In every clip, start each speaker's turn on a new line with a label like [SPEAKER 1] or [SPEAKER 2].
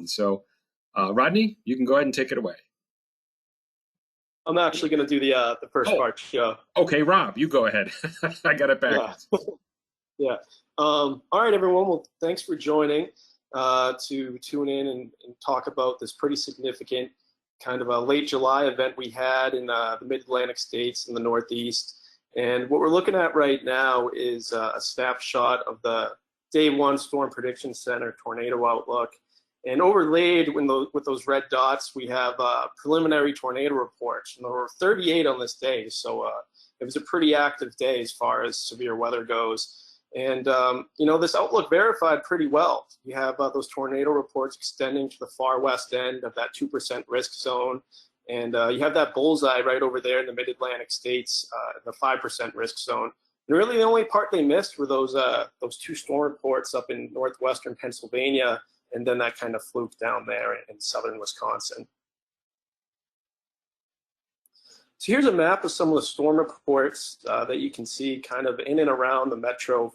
[SPEAKER 1] So, Rodney, you can go ahead and take it away.
[SPEAKER 2] I'm actually going to do the first part. Yeah.
[SPEAKER 1] Okay, Rob, you go ahead. I got it backwards.
[SPEAKER 2] Yeah. Yeah. All right, everyone. Well, thanks for joining to tune in and talk about this pretty significant kind of a late July event we had in the Mid-Atlantic states in the Northeast. And what we're looking at right now is a snapshot of the Day 1 Storm Prediction Center tornado outlook. And overlaid with those red dots, we have preliminary tornado reports. And there were 38 on this day, so it was a pretty active day as far as severe weather goes. And, you know, this outlook verified pretty well. You have those tornado reports extending to the far west end of that 2% risk zone. And you have that bullseye right over there in the mid-Atlantic states, the 5% risk zone. And really the only part they missed were those two storm reports up in northwestern Pennsylvania, and then that kind of fluke down there in southern Wisconsin. So here's a map of some of the storm reports that you can see kind of in and around the metro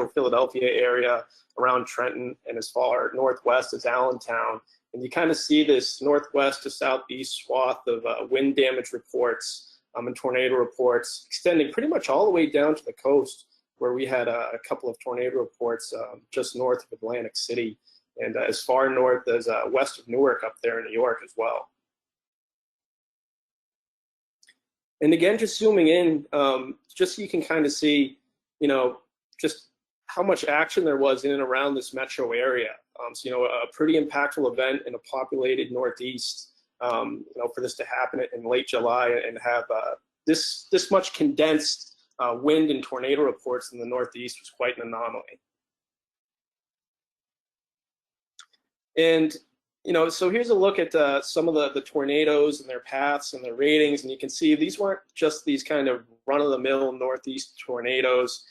[SPEAKER 2] Philadelphia area, around Trenton, and as far northwest as Allentown. And you kind of see this northwest to southeast swath of wind damage reports and tornado reports extending pretty much all the way down to the coast, where we had a couple of tornado reports just north of Atlantic City, and as far north as west of Newark up there in New York as well. And again, just zooming in, just so you can kind of see, you know, just how much action there was in and around this metro area. So, you know, a pretty impactful event in a populated Northeast, you know, for this to happen in late July and have this much condensed wind and tornado reports in the Northeast was quite an anomaly. And, you know, so here's a look at some of the tornadoes and their paths and their ratings. And you can see these weren't just these kind of run-of-the-mill Northeast tornadoes.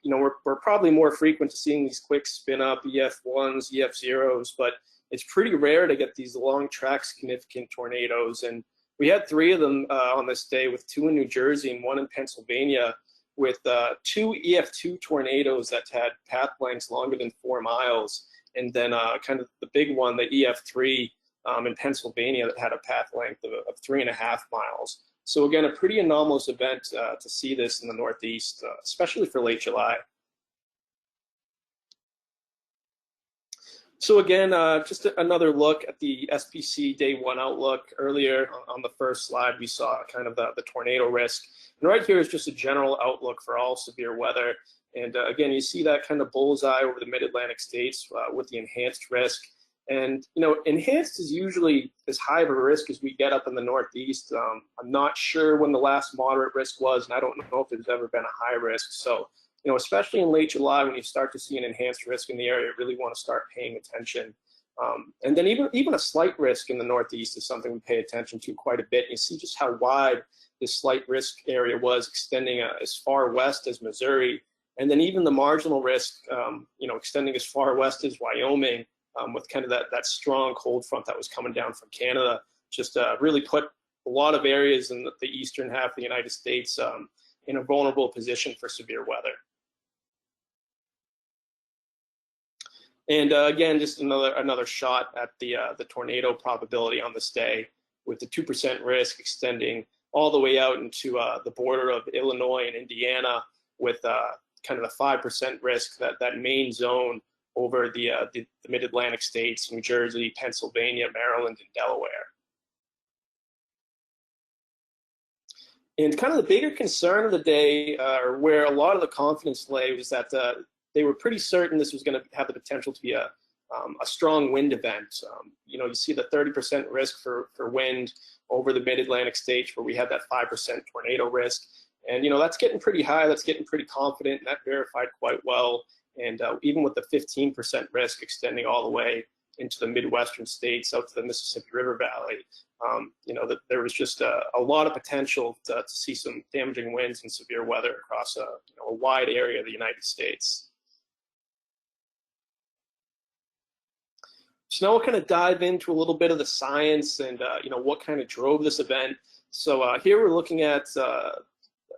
[SPEAKER 2] You know, we're probably more frequent to seeing these quick spin-up EF1s, EF0s, but it's pretty rare to get these long-track significant tornadoes. And we had 3 of them on this day, with 2 in New Jersey and 1 in Pennsylvania, with 2 EF2 tornadoes that had path lengths longer than 4 miles. And then kind of the big one, the EF3 in Pennsylvania, that had a path length of 3.5 miles. So again, a pretty anomalous event to see this in the Northeast, especially for late July. So again, just another look at the SPC Day 1 outlook. Earlier on the first slide, we saw kind of the tornado risk. And right here is just a general outlook for all severe weather. And again, you see that kind of bullseye over the mid-Atlantic states with the enhanced risk. And, you know, enhanced is usually as high of a risk as we get up in the Northeast. I'm not sure when the last moderate risk was, and I don't know if there's ever been a high risk. So, you know, especially in late July, when you start to see an enhanced risk in the area, you really want to start paying attention. And then even a slight risk in the Northeast is something we pay attention to quite a bit. You see just how wide this slight risk area was, extending as far west as Missouri. And then even the marginal risk, you know, extending as far west as Wyoming, with kind of that strong cold front that was coming down from Canada, just really put a lot of areas in the eastern half of the United States in a vulnerable position for severe weather. And again, just another shot at the tornado probability on this day, with the 2% risk extending all the way out into the border of Illinois and Indiana, with kind of the 5% risk, that main zone over the mid-Atlantic states, New Jersey, Pennsylvania, Maryland, and Delaware. And kind of the bigger concern of the day, or where a lot of the confidence lay, was that they were pretty certain this was going to have the potential to be a strong wind event. You know, you see the 30% risk for wind over the mid-Atlantic states, where we had that 5% tornado risk. And, you know, that's getting pretty high, that's getting pretty confident, and that verified quite well. And even with the 15% risk extending all the way into the Midwestern states, out to the Mississippi River Valley, you know, that there was just a lot of potential to see some damaging winds and severe weather across a wide area of the United States. So now we'll kind of dive into a little bit of the science and, you know, what kind of drove this event. So here we're looking at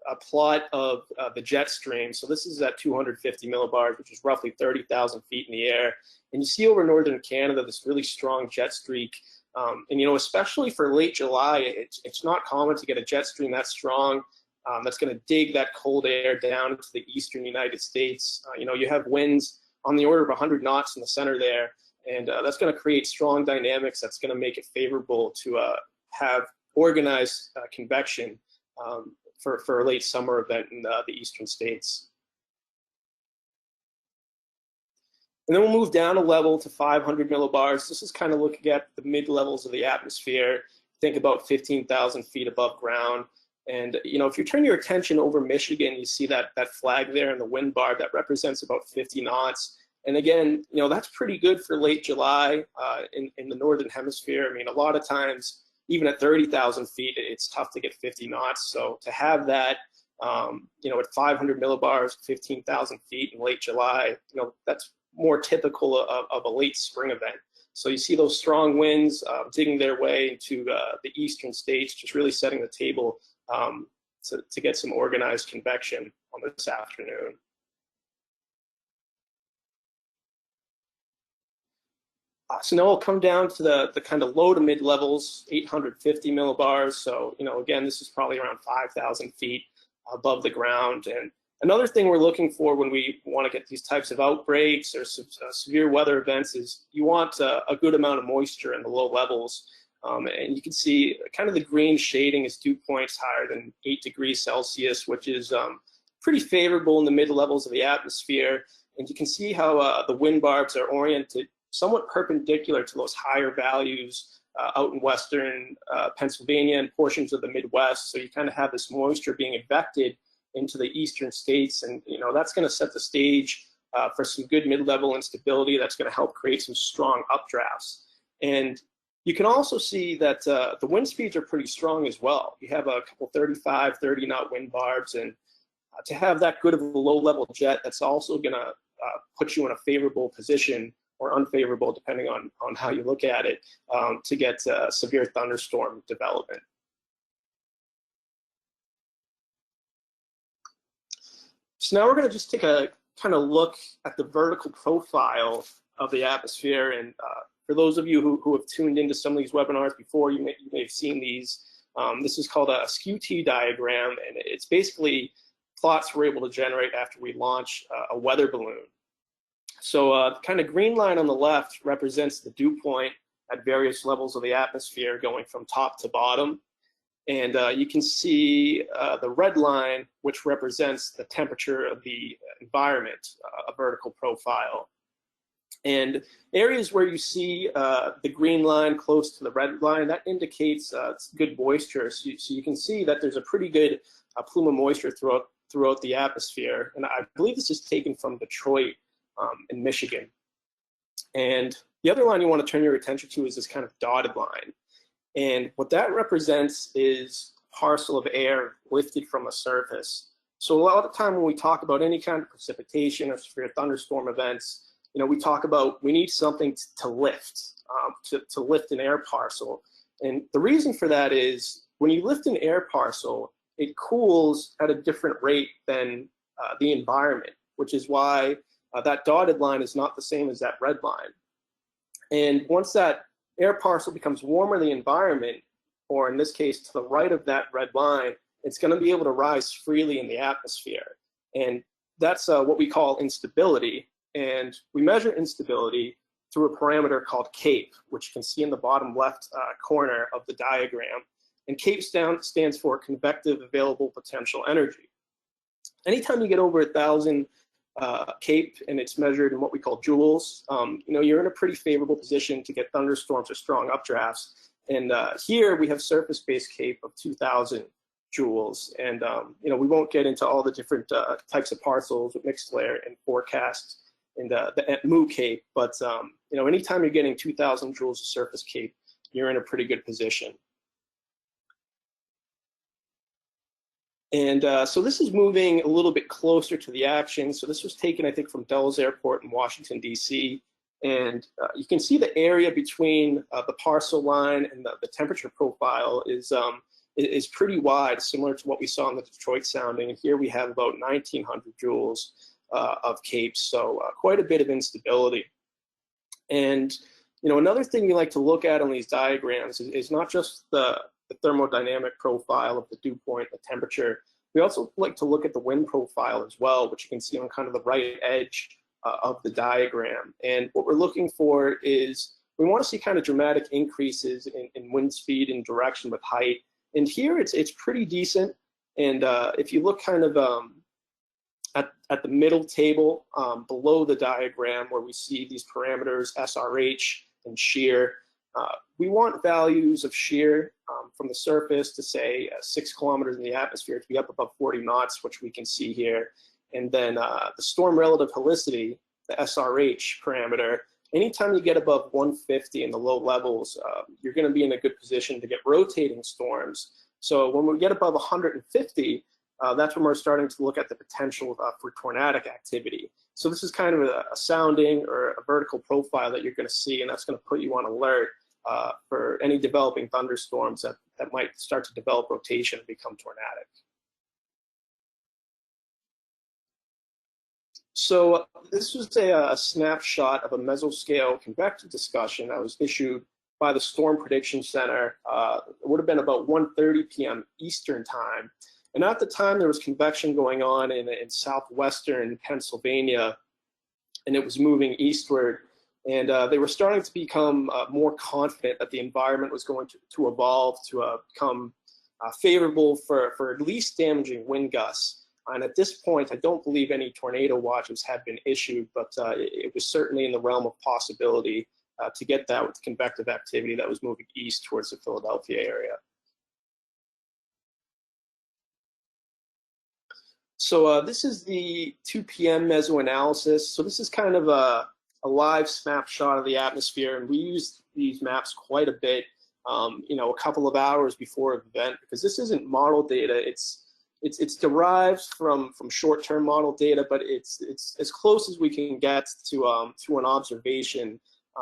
[SPEAKER 2] a plot of the jet stream. So this is at 250 millibars, which is roughly 30,000 feet in the air. And you see over northern Canada this really strong jet streak. And, you know, especially for late July, it's not common to get a jet stream that strong. That's going to dig that cold air down into the eastern United States. You know, you have winds on the order of 100 knots in the center there, and that's going to create strong dynamics. That's going to make it favorable to have organized convection for a late summer event in the eastern states. And then we'll move down a level to 500 millibars. This is kind of looking at the mid levels of the atmosphere. Think about 15,000 feet above ground. And, you know, if you turn your attention over Michigan, you see that flag there in the wind bar that represents about 50 knots. And again, you know, that's pretty good for late July in the northern hemisphere. I mean, a lot of times, even at 30,000 feet, it's tough to get 50 knots. So to have that, you know, at 500 millibars, 15,000 feet in late July, you know, that's more typical of a late spring event. So you see those strong winds digging their way into the eastern states, just really setting the table to get some organized convection on this afternoon. So now we'll come down to the kind of low to mid levels, 850 millibars. So, you know, again, this is probably around 5,000 feet above the ground. And another thing we're looking for when we want to get these types of outbreaks or severe weather events is you want a good amount of moisture in the low levels. And you can see kind of the green shading is dew points higher than 8 degrees Celsius, which is pretty favorable in the mid levels of the atmosphere. And you can see how the wind barbs are oriented somewhat perpendicular to those higher values out in western Pennsylvania and portions of the Midwest. So you kind of have this moisture being evected into the eastern states, and you know that's going to set the stage for some good mid-level instability. That's going to help create some strong updrafts. And you can also see that the wind speeds are pretty strong as well. You have a couple 35, 30 knot wind barbs, and to have that good of a low-level jet, that's also going to put you in a favorable position or unfavorable, depending on how you look at it, to get severe thunderstorm development. So now we're going to just take a kind of look at the vertical profile of the atmosphere. And for those of you who have tuned into some of these webinars before, you may have seen these. This is called a Skew-T diagram, and it's basically plots we're able to generate after we launch a weather balloon. So the kind of green line on the left represents the dew point at various levels of the atmosphere going from top to bottom. And you can see the red line, which represents the temperature of the environment, a vertical profile. And areas where you see the green line close to the red line, that indicates it's good moisture. So you can see that there's a pretty good plume of moisture throughout the atmosphere. And I believe this is taken from Detroit in Michigan. And the other line you want to turn your attention to is this kind of dotted line. And what that represents is a parcel of air lifted from a surface. So a lot of the time when we talk about any kind of precipitation or severe thunderstorm events, you know, we talk about we need something to lift, to lift an air parcel. And the reason for that is when you lift an air parcel, it cools at a different rate than the environment, which is why that dotted line is not the same as that red line. And once that air parcel becomes warmer than the environment, or in this case to the right of that red line, it's going to be able to rise freely in the atmosphere. And that's what we call instability. And we measure instability through a parameter called CAPE, which you can see in the bottom left corner of the diagram. And CAPE stands for convective available potential energy. Anytime you get over 1,000 CAPE, and it's measured in what we call joules, you know, you're in a pretty favorable position to get thunderstorms or strong updrafts. And here we have surface-based CAPE of 2,000 joules. And you know, we won't get into all the different types of parcels with mixed layer and forecast and the MU CAPE, but you know, anytime you're getting 2,000 joules of surface CAPE, you're in a pretty good position. And so this is moving a little bit closer to the action. So this was taken, I think, from Dulles Airport in Washington, D.C. And you can see the area between the parcel line and the temperature profile is is pretty wide, similar to what we saw in the Detroit sounding. And here we have about 1,900 joules of CAPE, so quite a bit of instability. And another thing we like to look at on these diagrams is not just the thermodynamic profile of the dew point, the temperature. We also like to look at the wind profile as well, which you can see on kind of the right edge of the diagram. And what we're looking for is we want to see kind of dramatic increases in wind speed and direction with height. And here it's pretty decent. And if you look kind of at the middle table below the diagram where we see these parameters SRH and shear, we want values of shear from the surface to say 6 kilometers in the atmosphere to be up above 40 knots, which we can see here. And then the storm relative helicity, the SRH parameter, anytime you get above 150 in the low levels, you're going to be in a good position to get rotating storms. So when we get above 150, that's when we're starting to look at the potential for tornadic activity. So this is kind of a sounding or a vertical profile that you're going to see, and that's going to put you on alert for any developing thunderstorms that might start to develop rotation and become tornadic. So this was a snapshot of a mesoscale convective discussion that was issued by the Storm Prediction Center. It would have been about 1:30 p.m. Eastern time. And at the time, there was convection going on in southwestern Pennsylvania, and it was moving eastward. And they were starting to become more confident that the environment was going to evolve to become favorable for least damaging wind gusts. And at this point, I don't believe any tornado watches had been issued, but it was certainly in the realm of possibility to get that with the convective activity that was moving east towards the Philadelphia area. So this is the 2 p.m. mesoanalysis. So this is kind of a live snapshot of the atmosphere, and we use these maps quite a bit, a couple of hours before an event, because this isn't model data. It's derived from short-term model data, but it's as close as we can get to an observation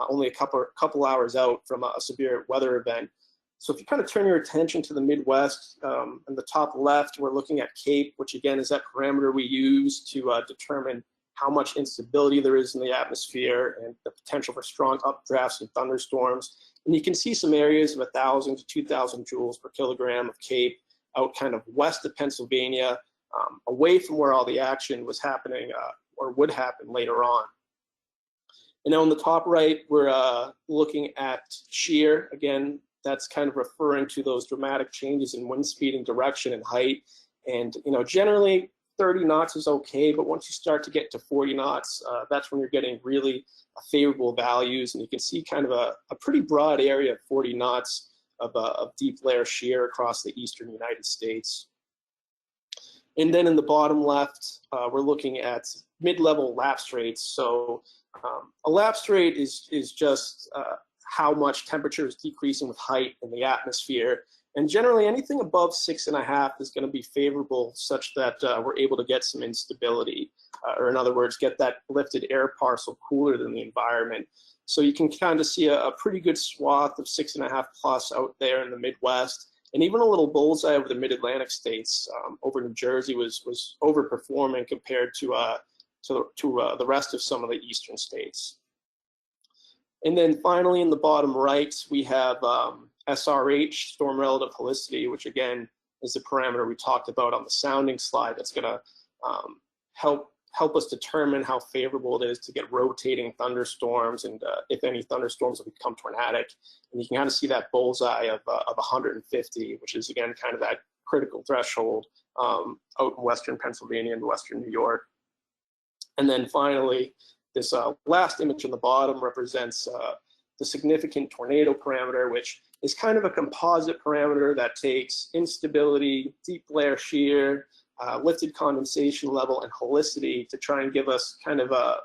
[SPEAKER 2] only a couple hours out from a severe weather event. So if you kind of turn your attention to the Midwest, in the top left, we're looking at CAPE, which again is that parameter we use to determine how much instability there is in the atmosphere and the potential for strong updrafts and thunderstorms. And you can see some areas of 1,000 to 2,000 joules per kilogram of CAPE out kind of west of Pennsylvania, away from where all the action was happening or would happen later on. And now on the top right, we're looking at shear. Again, that's kind of referring to those dramatic changes in wind speed and direction and height. And generally 30 knots is okay, but once you start to get to 40 knots, that's when you're getting really favorable values. And you can see kind of a pretty broad area of 40 knots of deep layer shear across the eastern United States. And then in the bottom left, we're looking at mid-level lapse rates. So a lapse rate is just how much temperature is decreasing with height in the atmosphere. And generally anything above 6.5 is going to be favorable, such that we're able to get some instability, or in other words, get that lifted air parcel cooler than the environment. So you can kind of see a pretty good swath of 6.5 plus out there in the Midwest, and even a little bullseye over the mid-Atlantic states. Over New Jersey was overperforming compared to the rest of some of the eastern states. And then finally, in the bottom right, we have SRH, storm relative helicity, which again is the parameter we talked about on the sounding slide. That's going to help us determine how favorable it is to get rotating thunderstorms, and if any thunderstorms will become tornadic. And you can kind of see that bullseye of 150, which is again kind of that critical threshold out in western Pennsylvania and western New York. And then finally, this last image on the bottom represents the significant tornado parameter, which is kind of a composite parameter that takes instability, deep layer shear, lifted condensation level, and helicity to try and give us kind of a,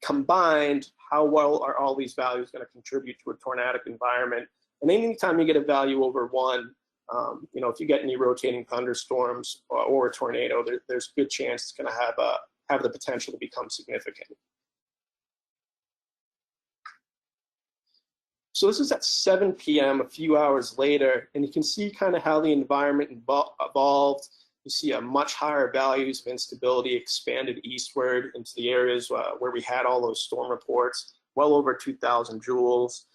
[SPEAKER 2] combined how well are all these values going to contribute to a tornadic environment. And anytime you get a value over 1, if you get any rotating thunderstorms or a tornado, there's a good chance it's going to have the potential to become significant. So this is at 7 p.m., a few hours later, and you can see kind of how the environment evolved. You see a much higher values of instability expanded eastward into the areas where we had all those storm reports, well over 2,000 joules.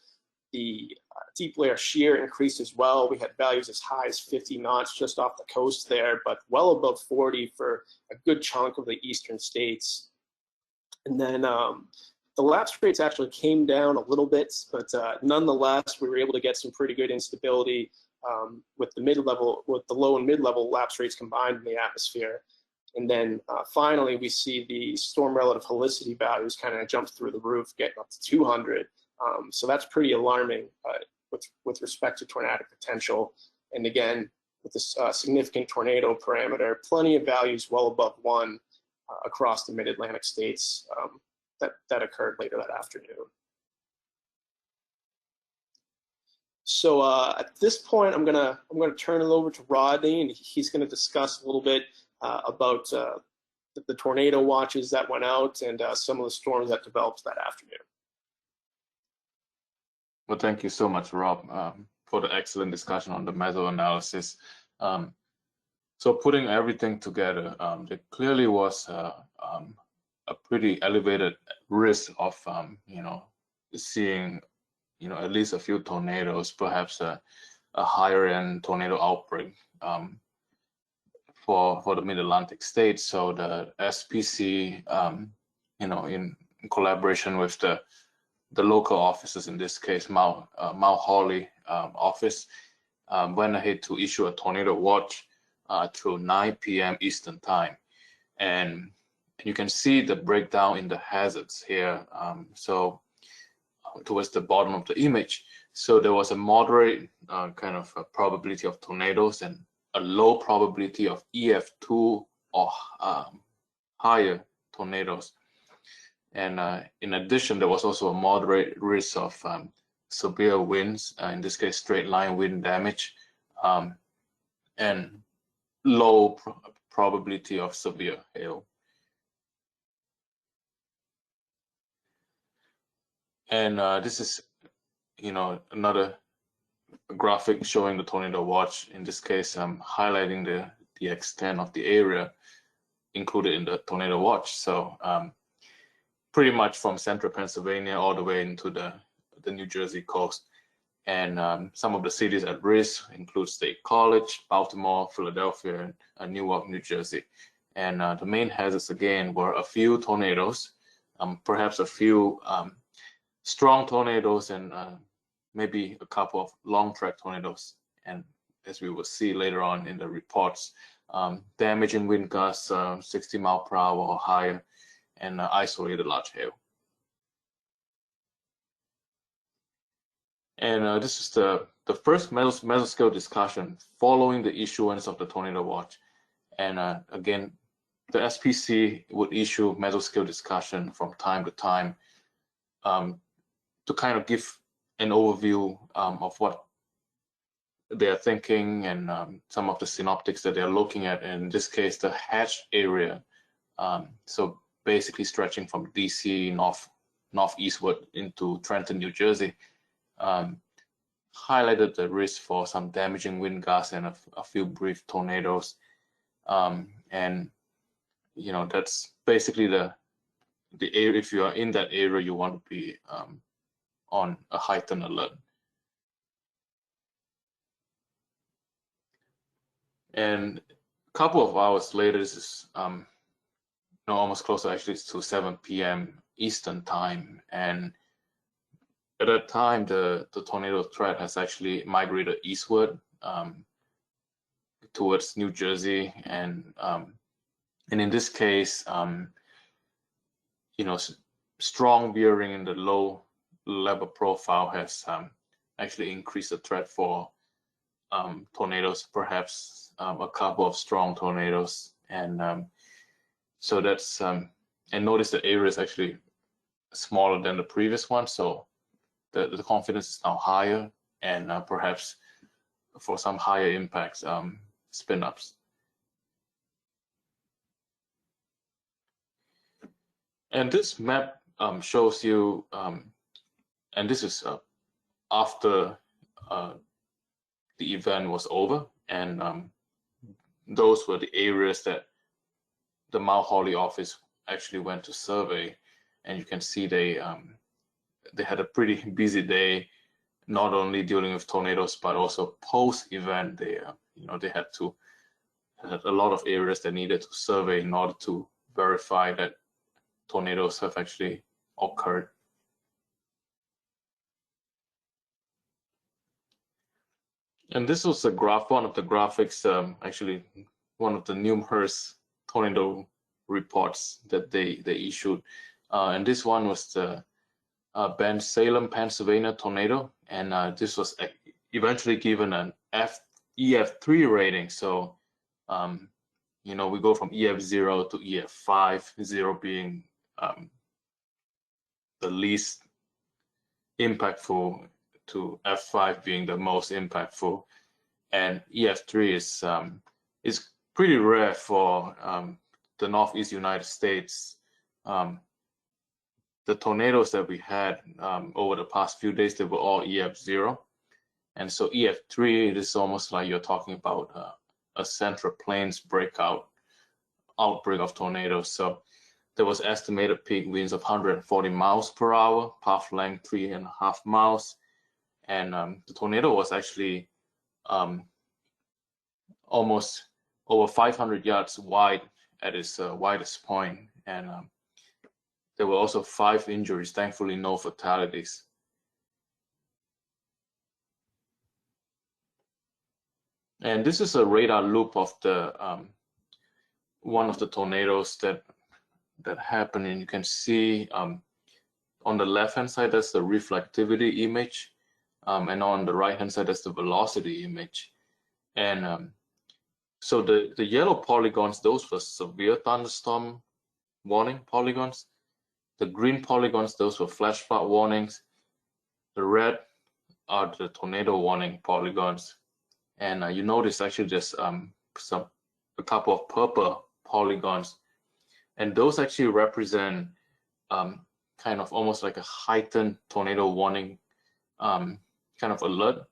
[SPEAKER 2] The deep layer shear increased as well. We had values as high as 50 knots just off the coast there, but well above 40 for a good chunk of the eastern states. And then the lapse rates actually came down a little bit, but nonetheless, we were able to get some pretty good instability with the low and mid-level lapse rates combined in the atmosphere. And then finally, we see the storm relative helicity values kind of jump through the roof, getting up to 200. So that's pretty alarming with respect to tornadic potential. And again, with this significant tornado parameter, plenty of values well above 1 across the mid-Atlantic states that occurred later that afternoon. So at this point, I'm gonna turn it over to Rodney, and he's gonna discuss a little bit about the tornado watches that went out and some of the storms that developed that afternoon.
[SPEAKER 3] Well, thank you so much, Rob, for the excellent discussion on the meso-analysis. So putting everything together, there clearly was a pretty elevated risk of, seeing, at least a few tornadoes, perhaps a higher end tornado outbreak for the Mid-Atlantic states. So the SPC, in collaboration with the local offices, in this case, Mount Holly office, went ahead to issue a tornado watch through 9 p.m. Eastern time. And you can see the breakdown in the hazards here. So towards the bottom of the image. So there was a moderate kind of a probability of tornadoes and a low probability of EF2 or higher tornadoes. And in addition, there was also a moderate risk of severe winds, in this case, straight line wind damage, and low probability of severe hail. And this is, another graphic showing the tornado watch. In this case, I'm highlighting the extent of the area included in the tornado watch. So pretty much from central Pennsylvania all the way into the New Jersey coast. And some of the cities at risk include State College, Baltimore, Philadelphia, and Newark, New Jersey. And the main hazards, again, were a few tornadoes, perhaps a few strong tornadoes, and maybe a couple of long track tornadoes. And as we will see later on in the reports, damaging wind gusts 60 miles per hour or higher, and isolated large hail. And this is the first mesoscale discussion following the issuance of the tornado watch. And again, the SPC would issue mesoscale discussion from time to time to kind of give an overview of what they're thinking and some of the synoptics that they're looking at. And in this case, the hatched area. So basically stretching from DC northeastward into Trenton, New Jersey, highlighted the risk for some damaging wind gusts and a few brief tornadoes. And that's basically the area. If you are in that area, you want to be on a heightened alert. And a couple of hours later, this is almost closer actually to 7 p.m. Eastern time. And at that time, the tornado threat has actually migrated eastward towards New Jersey. And in this case, strong veering in the low level profile has actually increased the threat for tornadoes, perhaps a couple of strong tornadoes. And so that's, and notice the area is actually smaller than the previous one. So the confidence is now higher, and perhaps for some higher impacts, spin-ups. And this map shows you, and this is after the event was over, and those were the areas that the Mount Holly office actually went to survey. And you can see they had a pretty busy day, not only dealing with tornadoes but also post-event. They had a lot of areas that needed to survey in order to verify that tornadoes have actually occurred. And this was a graph, one of the graphics, actually one of the numerous tornado reports that they issued. And this one was the Salem, Pennsylvania tornado, and this was eventually given an EF3 rating. So, we go from EF0 to EF5, 0 being the least impactful to F5 being the most impactful, and EF3 is pretty rare for the Northeast United States. The tornadoes that we had over the past few days, they were all EF0, and so EF3, it is almost like you're talking about a Central Plains outbreak of tornadoes. So there was estimated peak winds of 140 miles per hour, path length 3.5 miles. And the tornado was actually almost over 500 yards wide at its widest point. And there were also 5 injuries, thankfully no fatalities. And this is a radar loop of the one of the tornadoes that happened. And you can see on the left-hand side, that's the reflectivity image. And on the right-hand side, that's the velocity image. And so the yellow polygons, those were severe thunderstorm warning polygons. The green polygons, those were flash flood warnings. The red are the tornado warning polygons. And you notice actually there's a couple of purple polygons. And those actually represent kind of almost like a heightened tornado warning kind of alert.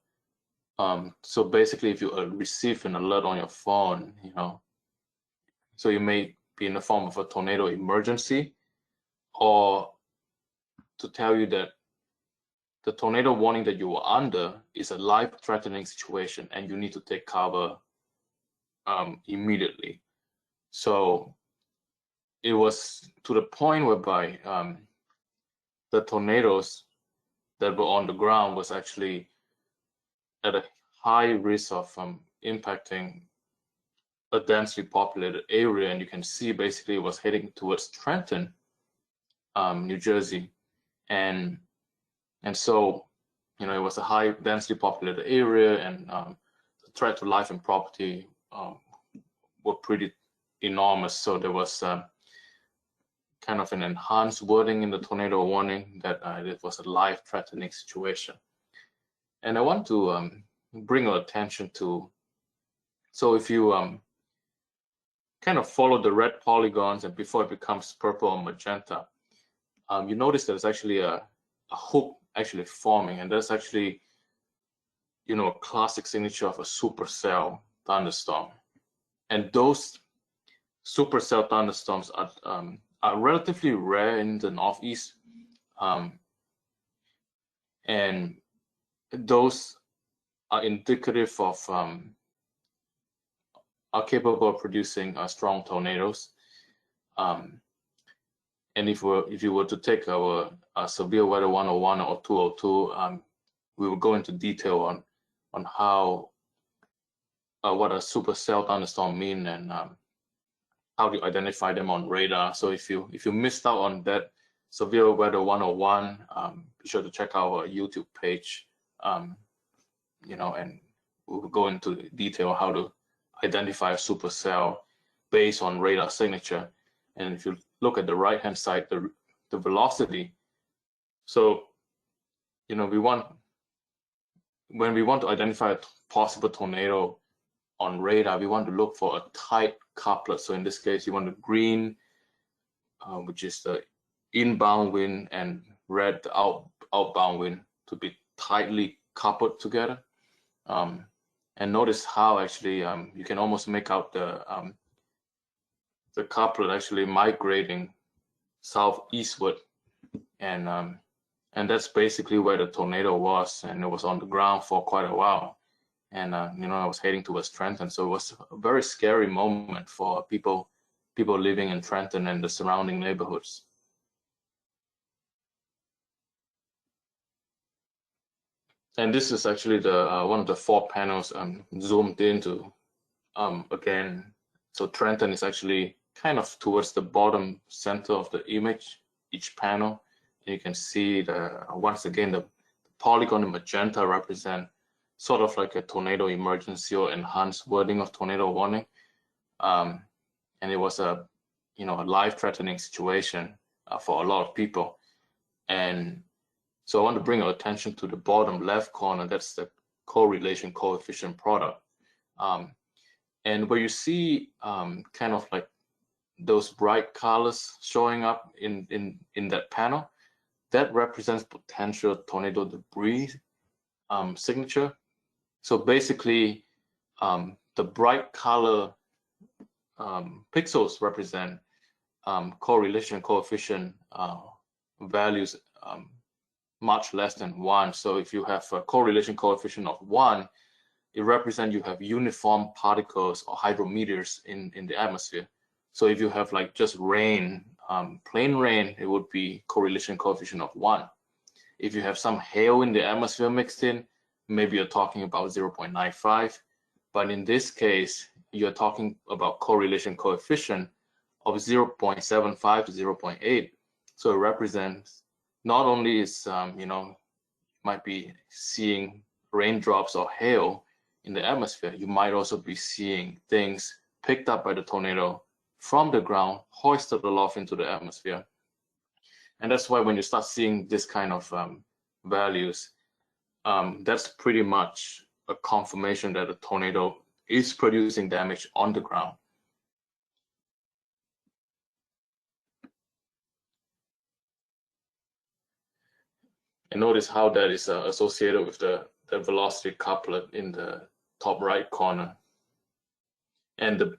[SPEAKER 3] So basically, if you receive an alert on your phone, so you may be in the form of a tornado emergency, or to tell you that the tornado warning that you were under is a life-threatening situation and you need to take cover immediately. So it was to the point whereby the tornadoes that were on the ground was actually at a high risk of impacting a densely populated area. And you can see basically it was heading towards Trenton, New Jersey. And so, it was a high densely populated area, and the threat to life and property were pretty enormous. So there was kind of an enhanced wording in the tornado warning that it was a life-threatening situation. And I want to bring your attention to, so if you kind of follow the red polygons and before it becomes purple or magenta, you notice there's actually a hook actually forming, and that's actually, a classic signature of a supercell thunderstorm. And those supercell thunderstorms are relatively rare in the Northeast, and those are indicative of are capable of producing strong tornadoes. And if you were to take our Severe Weather 101 or 202, we will go into detail on how what a supercell thunderstorm mean and how to identify them on radar. So if you missed out on that Severe Weather 101, be sure to check out our YouTube page. And we'll go into detail how to identify a supercell based on radar signature. And if you look at the right-hand side, the velocity. So, when we want to identify a possible tornado on radar, we want to look for a tight couplet. So in this case, you want the green, which is the inbound wind, and red, the outbound wind, to be tightly coupled together. And notice how actually you can almost make out the couplet actually migrating southeastward, and that's basically where the tornado was, and it was on the ground for quite a while, and you know, I was heading towards Trenton, so it was a very scary moment for people living in Trenton and the surrounding neighborhoods. And this is actually the one of the 4 panels zoomed into again. So Trenton is actually kind of towards the bottom center of the image, each panel. And you can see once again the polygon in magenta represent sort of like a tornado emergency or enhanced wording of tornado warning. And it was a life-threatening situation for a lot of people. And so I want to bring your attention to the bottom left corner. That's the correlation coefficient product. And where you see kind of like those bright colors showing up in that panel, that represents potential tornado debris signature. So basically, the bright color pixels represent correlation coefficient values much less than 1. So if you have a correlation coefficient of 1, it represents you have uniform particles or hydrometers in the atmosphere. So if you have like just rain, plain rain, it would be correlation coefficient of 1. If you have some hail in the atmosphere mixed in, maybe you're talking about 0.95. But in this case, you're talking about correlation coefficient of 0.75 to 0.8. So it represents not only is, might be seeing raindrops or hail in the atmosphere, you might also be seeing things picked up by the tornado from the ground, hoisted aloft into the atmosphere. And that's why when you start seeing this kind of values, that's pretty much a confirmation that a tornado is producing damage on the ground. And notice how that is associated with the velocity couplet in the top right corner, and the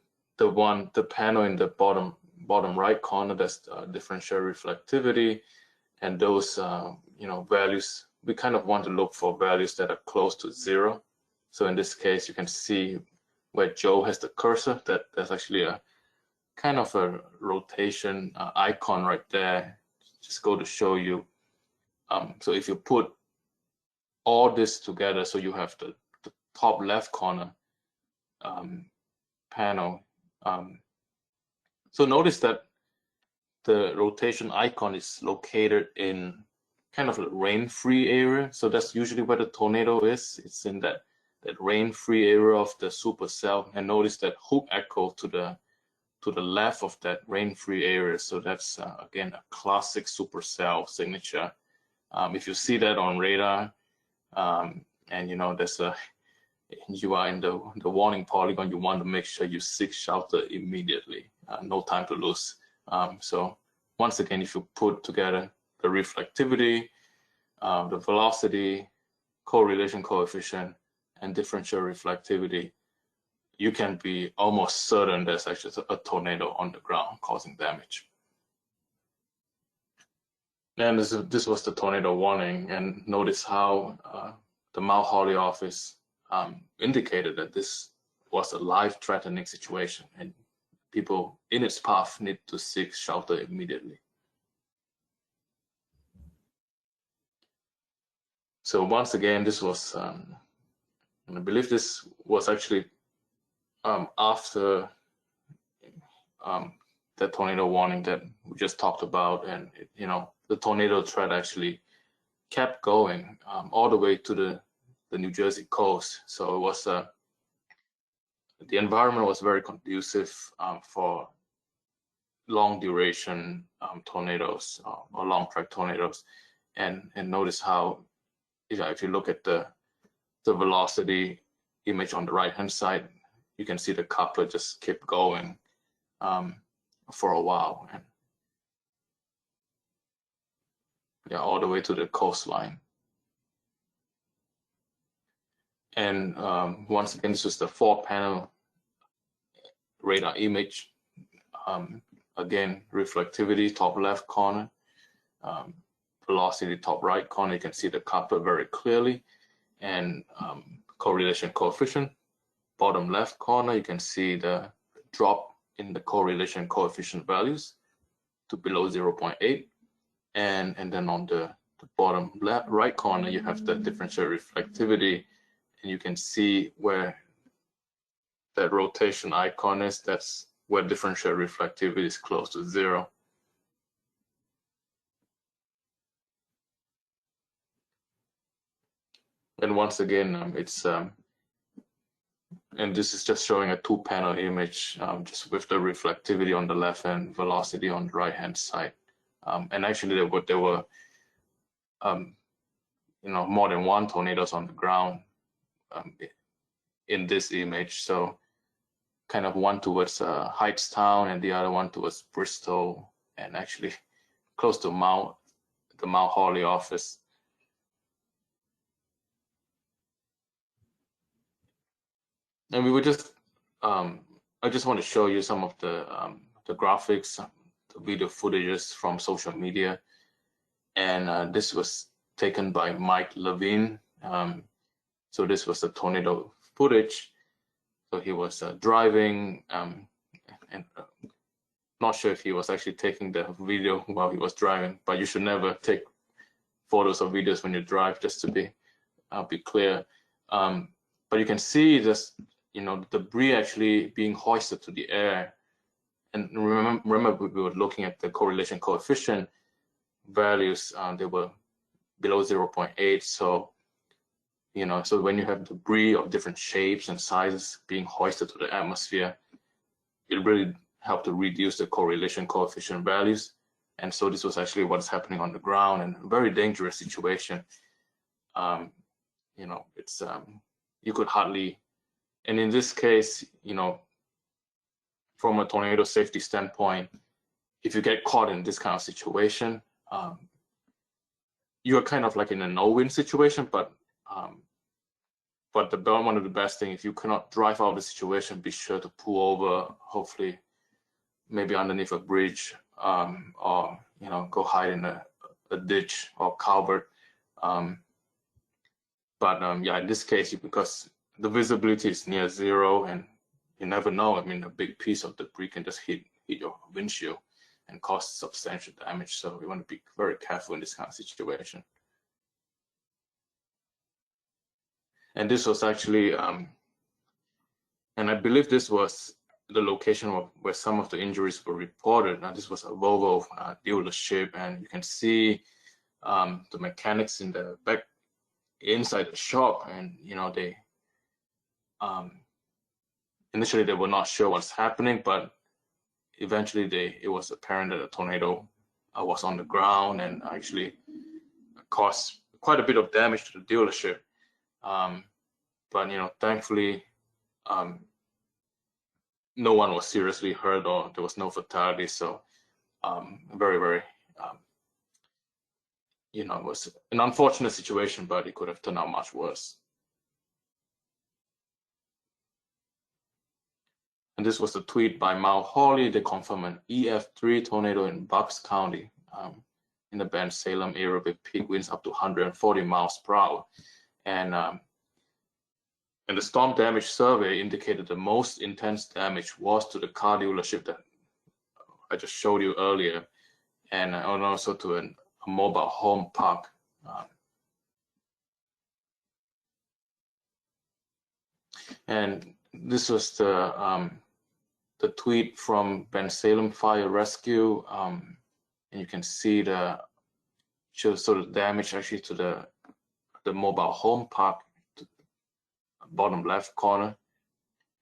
[SPEAKER 3] panel in the bottom right corner, that's differential reflectivity, and those values, we kind of want to look for values that are close to 0. So in this case, you can see where Joe has the cursor, that's actually a kind of a rotation icon right there. Just go to show you. So if you put all this together, so you have the top left corner panel. So notice that the rotation icon is located in kind of a rain-free area. So that's usually where the tornado is. It's in that rain-free area of the supercell. And notice that hook echo to the left of that rain-free area. So that's again a classic supercell signature. If you see that on radar, and there's you are in the warning polygon, you want to make sure you seek shelter immediately. No time to lose. So once again, if you put together the reflectivity, the velocity, correlation coefficient, and differential reflectivity, you can be almost certain there's actually a tornado on the ground causing damage. And this was the tornado warning, and notice how the Mount Holly office indicated that this was a life-threatening situation, and people in its path need to seek shelter immediately. So once again, this was, and I believe this was actually after the tornado warning that we just talked about, and the tornado threat actually kept going all the way to the New Jersey coast. So it was the environment was very conducive for long duration tornadoes or long track tornadoes. And notice how if you look at the velocity image on the right hand side, you can see the couplet just kept going for a while, and all the way to the coastline. And once again, this was the 4-panel radar image. Again, reflectivity, top left corner, velocity, top right corner. You can see the coupler very clearly, and correlation coefficient. Bottom left corner, you can see the drop in the correlation coefficient values to below 0.8. And then on the bottom left right corner, you have the differential reflectivity, and you can see where that rotation icon is. That's where differential reflectivity is close to 0. And once again, it's and this is just showing a 2-panel image, just with the reflectivity on the left and velocity on the right hand side. And actually, there were more than one tornadoes on the ground in this image. So kind of one towards Heightstown and the other one towards Bristol, and actually close to the Mount Holly office. And we were just, I just want to show you some of the graphics, the video footages from social media. And this was taken by Mike Levine. So this was the tornado footage. So he was driving, and not sure if he was actually taking the video while he was driving, but you should never take photos or videos when you drive, just to be clear. But you can see this, the debris actually being hoisted to the air. And remember we were looking at the correlation coefficient values. They were below 0.8. So, so when you have debris of different shapes and sizes being hoisted to the atmosphere, it really helped to reduce the correlation coefficient values. And so this was actually what's happening on the ground, and a very dangerous situation. It's you could hardly, and in this case, from a tornado safety standpoint, if you get caught in this kind of situation, you're kind of like in a no-win situation. But one of the best things, if you cannot drive out of the situation, be sure to pull over, hopefully maybe underneath a bridge, or go hide in a ditch or culvert. Yeah, in this case, because the visibility is near 0, and you never know. I mean, a big piece of debris can just hit your windshield and cause substantial damage. So we want to be very careful in this kind of situation. And this was actually, and I believe this was the location where some of the injuries were reported. Now, this was a Volvo dealership, and you can see the mechanics in the back inside the shop, and they initially they were not sure what's happening, but eventually it was apparent that a tornado was on the ground and actually caused quite a bit of damage to the dealership. But thankfully, no one was seriously hurt, or there was no fatality. So very, very, it was an unfortunate situation, but it could have turned out much worse. And this was a tweet by Mount Holly. They confirmed an EF3 tornado in Bucks County in the Bend Salem area with peak winds up to 140 miles per hour. And the storm damage survey indicated the most intense damage was to the car dealership that I just showed you earlier, and also to a mobile home park. And this was the tweet from Ben Salem Fire Rescue, and you can see shows sort of damage actually to the mobile home park, bottom left corner,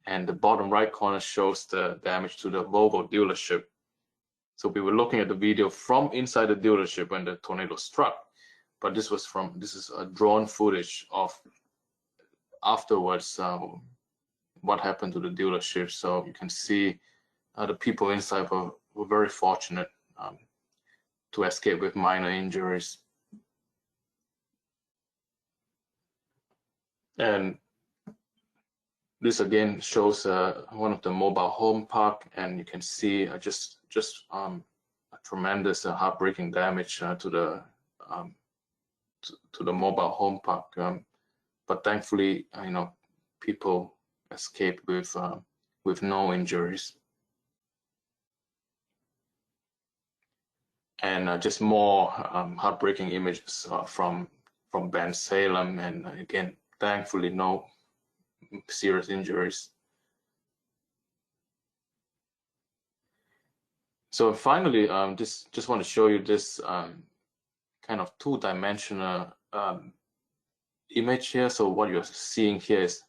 [SPEAKER 3] and the bottom right corner shows the damage to the Volvo dealership. So we were looking at the video from inside the dealership when the tornado struck, but this is a drone footage of afterwards, what happened to the dealership. So you can see the people inside were very fortunate to escape with minor injuries. And this again shows one of the mobile home park, and you can see just a tremendous heartbreaking damage to the mobile home park. But thankfully, people escaped with no injuries. And just more heartbreaking images from Ben Salem, and again, thankfully, no serious injuries. So finally, just want to show you this kind of two-dimensional image here. So what you're seeing here is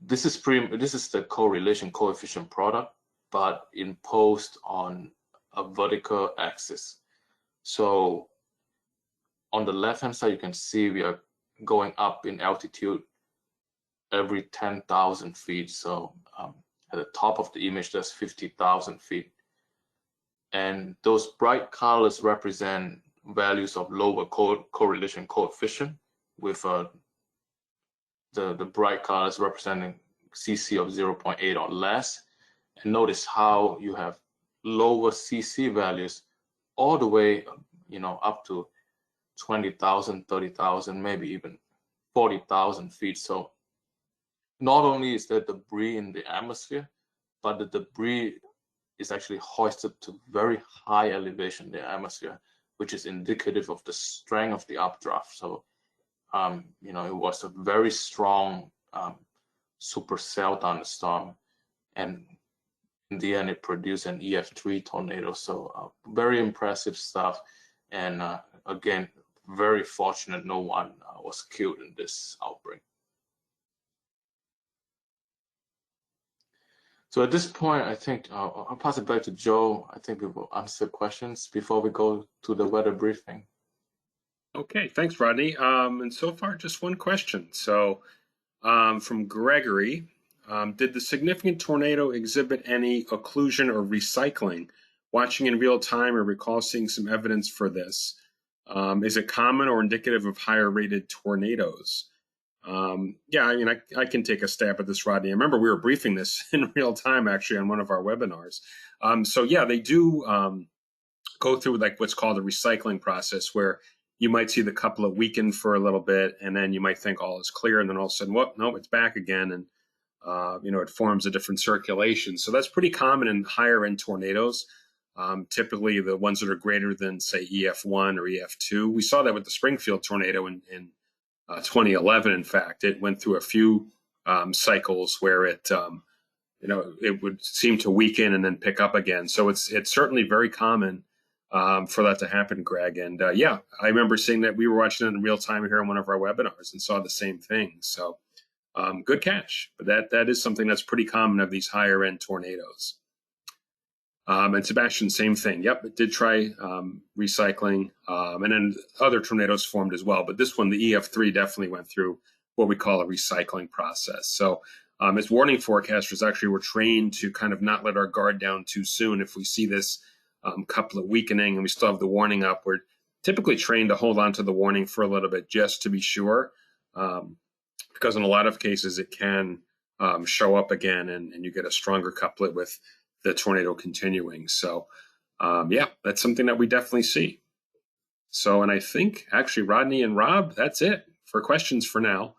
[SPEAKER 3] this is the correlation coefficient product, but imposed on a vertical axis. So on the left-hand side, you can see we are going up in altitude every 10,000 feet. So at the top of the image, there's 50,000 feet. And those bright colors represent values of lower correlation coefficient, with the bright colors representing CC of 0.8 or less. And notice how you have lower CC values all the way, up to 20,000, 30,000, maybe even 40,000 feet. So not only is there debris in the atmosphere, but the debris is actually hoisted to very high elevation in the atmosphere, which is indicative of the strength of the updraft. So, it was a very strong supercell thunderstorm, and in the end, it produced an EF3 tornado. So, very impressive stuff. And again, very fortunate no one was killed in this outbreak. So at this point, I think I'll pass it back to Joe. I think we will answer questions before we go to the weather briefing.
[SPEAKER 1] Okay, thanks, Rodney. And so far, just one question. So from Gregory, did the significant tornado exhibit any occlusion or recycling? Watching in real time, I recall seeing some evidence for this. Is it common or indicative of higher rated tornadoes? Yeah, I mean, I can take a stab at this, Rodney. I remember we were briefing this in real time, actually, on one of our webinars. So yeah, they do go through like what's called a recycling process, where you might see the couplet weaken for a little bit, and then you might think all is clear, and then all of a sudden, whoop, no, it's back again, and it forms a different circulation. So that's pretty common in higher end tornadoes. Typically, the ones that are greater than, say, EF1 or EF2. We saw that with the Springfield tornado in 2011. In fact, it went through a few cycles where it would seem to weaken and then pick up again. So it's certainly very common for that to happen, Greg. And yeah, I remember seeing that. We were watching it in real time here on one of our webinars and saw the same thing. So good catch. But that is something that's pretty common of these higher end tornadoes. And Sebastian, same thing. Yep, it did try recycling, and then other tornadoes formed as well. But this one, the EF3, definitely went through what we call a recycling process. So as warning forecasters, actually, we're trained to kind of not let our guard down too soon. If we see this couplet weakening and we still have the warning up, we're typically trained to hold on to the warning for a little bit just to be sure, because in a lot of cases it can show up again, and you get a stronger couplet with the tornado continuing. So yeah, that's something that we definitely see. So, and I think actually Rodney and Rob, that's it for questions for now.